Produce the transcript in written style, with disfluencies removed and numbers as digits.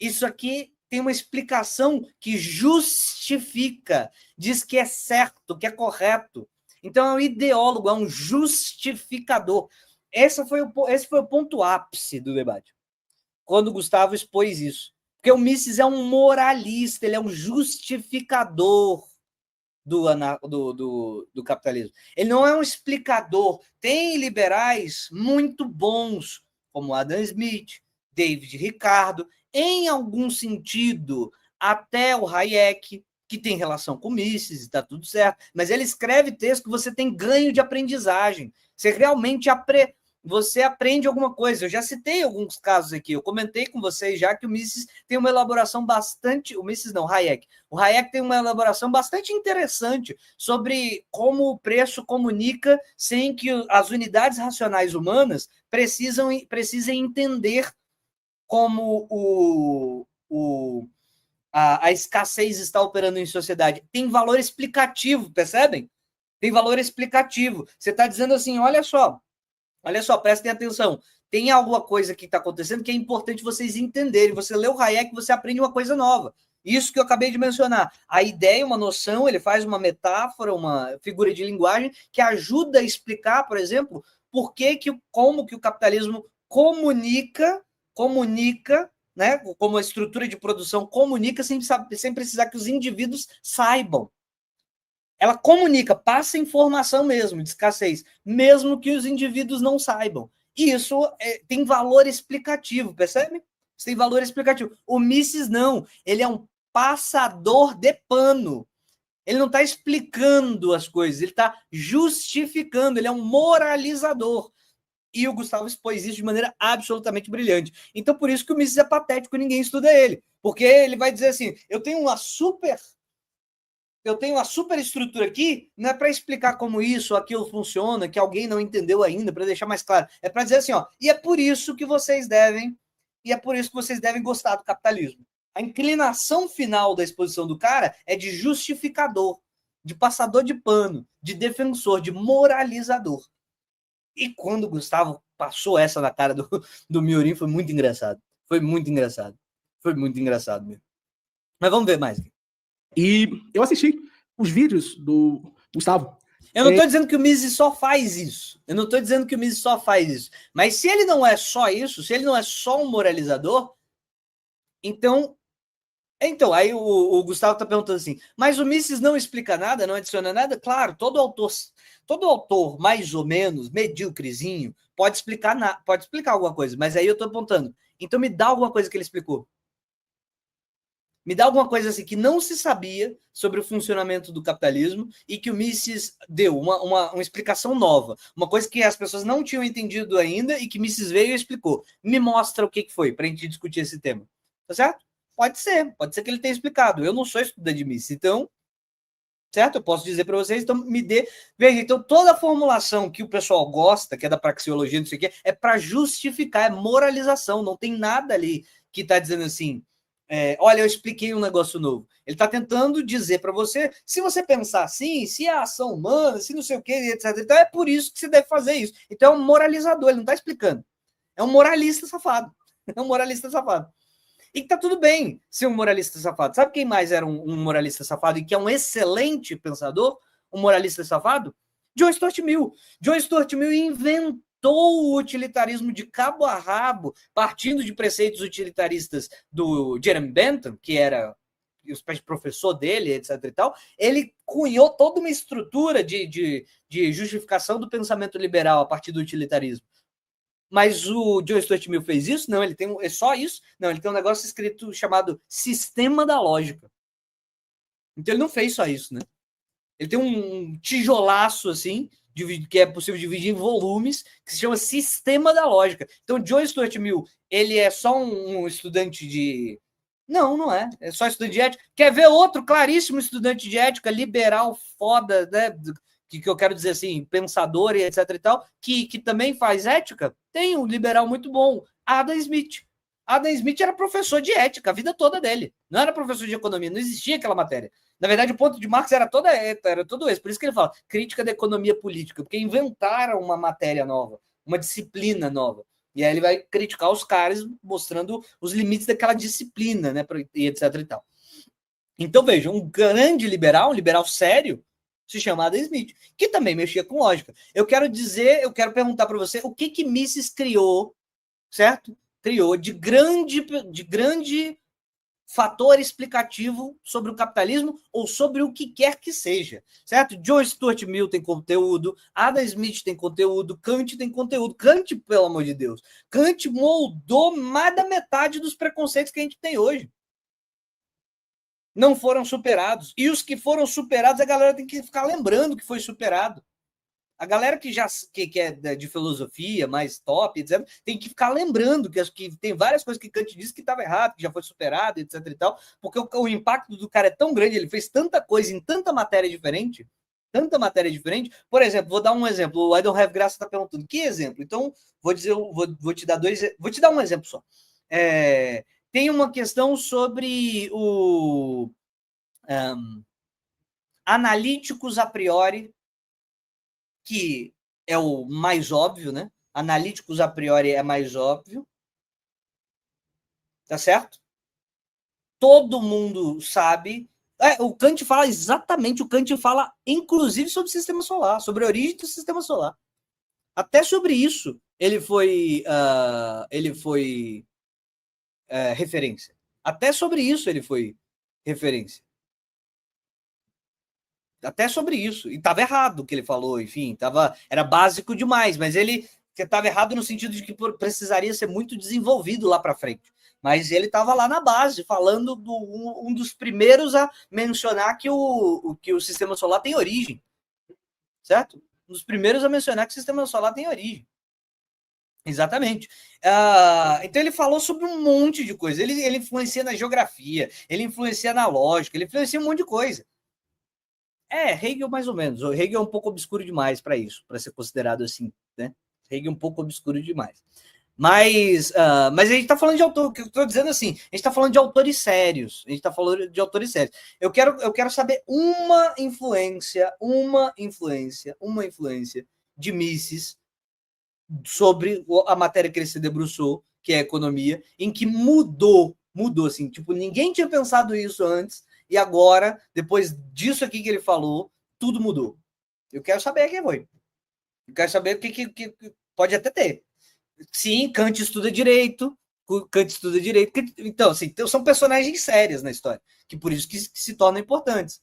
Isso aqui tem uma explicação que justifica, diz que é certo, que é correto. Então, é um ideólogo, é um justificador. Esse foi o ponto ápice do debate, quando o Gustavo expôs isso. Porque o Mises é um moralista, ele é um justificador do capitalismo. Ele não é um explicador. Tem liberais muito bons, como Adam Smith, David Ricardo, em algum sentido, até o Hayek, que tem relação com Mises, e está tudo certo, mas ele escreve texto que você tem ganho de aprendizagem. Você realmente você aprende alguma coisa. Eu já citei alguns casos aqui, eu comentei com vocês já que o Mises tem uma elaboração bastante... O Mises não, Hayek. O Hayek tem uma elaboração bastante interessante sobre como o preço comunica sem que as unidades racionais humanas precisem entender como a escassez está operando em sociedade. Tem valor explicativo, percebem? Tem valor explicativo. Você está dizendo assim, olha só, prestem atenção. Tem alguma coisa que está acontecendo que é importante vocês entenderem. Você lê o Hayek, você aprende uma coisa nova. Isso que eu acabei de mencionar. A ideia, uma noção, ele faz uma metáfora, uma figura de linguagem que ajuda a explicar, por exemplo, como que o capitalismo comunica, né? Como a estrutura de produção comunica sem precisar que os indivíduos saibam. Ela comunica, passa informação mesmo de escassez, mesmo que os indivíduos não saibam. E isso tem valor explicativo, percebe? Isso tem valor explicativo. O Mises não, ele é um passador de pano. Ele não está explicando as coisas, ele está justificando, ele é um moralizador. E o Gustavo expôs isso de maneira absolutamente brilhante. Então, por isso que o Mises é patético e ninguém estuda ele. Porque ele vai dizer assim, eu tenho uma super estrutura aqui, não é para explicar como isso, aquilo funciona, que alguém não entendeu ainda, para deixar mais claro. É para dizer assim, ó, e é por isso que vocês devem gostar do capitalismo. A inclinação final da exposição do cara é de justificador, de passador de pano, de defensor, de moralizador. E quando o Gustavo passou essa na cara do Miorim, foi muito engraçado. Foi muito engraçado mesmo. Mas vamos ver mais. E eu assisti os vídeos do Gustavo. Eu não estou dizendo que o Mises só faz isso. Mas se ele não é só isso, se ele não é só um moralizador, então aí o Gustavo está perguntando assim, mas o Mises não explica nada, não adiciona nada? Claro, todo autor mais ou menos medíocrezinho pode explicar alguma coisa, mas aí eu estou apontando. Então me dá alguma coisa que ele explicou. Me dá alguma coisa assim que não se sabia sobre o funcionamento do capitalismo e que o Mises deu uma explicação nova, uma coisa que as pessoas não tinham entendido ainda e que Mises veio e explicou. Me mostra o que foi para a gente discutir esse tema. Tá certo? Pode ser que ele tenha explicado. Eu não sou estudante de Mises, então, certo? Eu posso dizer para vocês, então me dê. Veja, então toda a formulação que o pessoal gosta, que é da praxeologia, não sei o quê, é para justificar, é moralização, não tem nada ali que está dizendo assim. Olha, eu expliquei um negócio novo. Ele está tentando dizer para você, se você pensar assim, se a ação humana, se não sei o que, etc. Então é por isso que você deve fazer isso. Então é um moralizador, ele não está explicando. É um moralista safado. É um moralista safado. E que tá tudo bem ser um moralista safado. Sabe quem mais era um moralista safado e que é um excelente pensador? Um moralista safado? John Stuart Mill. John Stuart Mill inventou o utilitarismo de cabo a rabo, partindo de preceitos utilitaristas do Jeremy Bentham, que era o professor dele, etc. e tal. Ele cunhou toda uma estrutura de justificação do pensamento liberal a partir do utilitarismo. Mas o John Stuart Mill fez isso? Não, ele tem só isso? Não, ele tem um negócio escrito chamado Sistema da Lógica. Então ele não fez só isso, né? Ele tem um tijolaço assim, que é possível dividir em volumes, que se chama Sistema da Lógica. Então John Stuart Mill, ele é só um estudante de... Não é. É só estudante de ética. Quer ver outro claríssimo estudante de ética, liberal, foda, né? Que eu quero dizer assim, pensador e etc e tal, que também faz ética? Tem um liberal muito bom, Adam Smith. Adam Smith era professor de ética a vida toda dele. Não era professor de economia, não existia aquela matéria. Na verdade, o ponto de Marx era todo esse. Por isso que ele fala crítica da economia política, porque inventaram uma matéria nova, uma disciplina nova. E aí ele vai criticar os caras, mostrando os limites daquela disciplina, né? E etc e tal. Então, veja, um grande liberal, um liberal sério, se chama Adam Smith, que também mexia com lógica. Eu quero perguntar para você o que Mises criou, certo? Criou de grande fator explicativo sobre o capitalismo ou sobre o que quer que seja, certo? John Stuart Mill tem conteúdo, Adam Smith tem conteúdo, Kant tem conteúdo. Kant, pelo amor de Deus, Kant moldou mais da metade dos preconceitos que a gente tem hoje. Não foram superados. E os que foram superados, a galera tem que ficar lembrando que foi superado. A galera que é de filosofia, mais top, etc., tem que ficar lembrando que tem várias coisas que Kant disse que estava errado, que já foi superado, etc. e tal, porque o impacto do cara é tão grande, ele fez tanta coisa em tanta matéria diferente. Por exemplo, vou dar um exemplo. O I Don't Have Graça está perguntando que exemplo. Então, vou te dar vou te dar um exemplo só. Tem uma questão sobre analíticos a priori, que é o mais óbvio, né? Analíticos a priori é mais óbvio. Tá certo? Todo mundo sabe. O Kant fala exatamente, o Kant fala inclusive sobre o sistema solar, sobre a origem do sistema solar. Até sobre isso ele foi referência. Até sobre isso ele foi referência. Até sobre isso. E estava errado o que ele falou, enfim, era básico demais, mas ele estava errado no sentido de que precisaria ser muito desenvolvido lá para frente. Mas ele estava lá na base, falando um dos primeiros a mencionar que o sistema solar tem origem. Certo? Um dos primeiros a mencionar que o sistema solar tem origem. Exatamente. Então ele falou sobre um monte de coisa. Ele influencia na geografia, ele influencia na lógica, ele influencia um monte de coisa. Hegel mais ou menos. O Hegel é um pouco obscuro demais para isso, para ser considerado assim, né? Hegel é um pouco obscuro demais. Mas a gente está falando de autor, o que eu estou dizendo assim, a gente está falando de autores sérios. Eu quero saber uma influência de Mises sobre a matéria que ele se debruçou, que é a economia, em que mudou assim, tipo, ninguém tinha pensado isso antes, e agora, depois disso aqui que ele falou, tudo mudou. Eu quero saber quem foi. Eu quero saber o que pode até ter. Sim, Kant estuda direito. Então, assim, são personagens sérias na história, que por isso que se tornam importantes.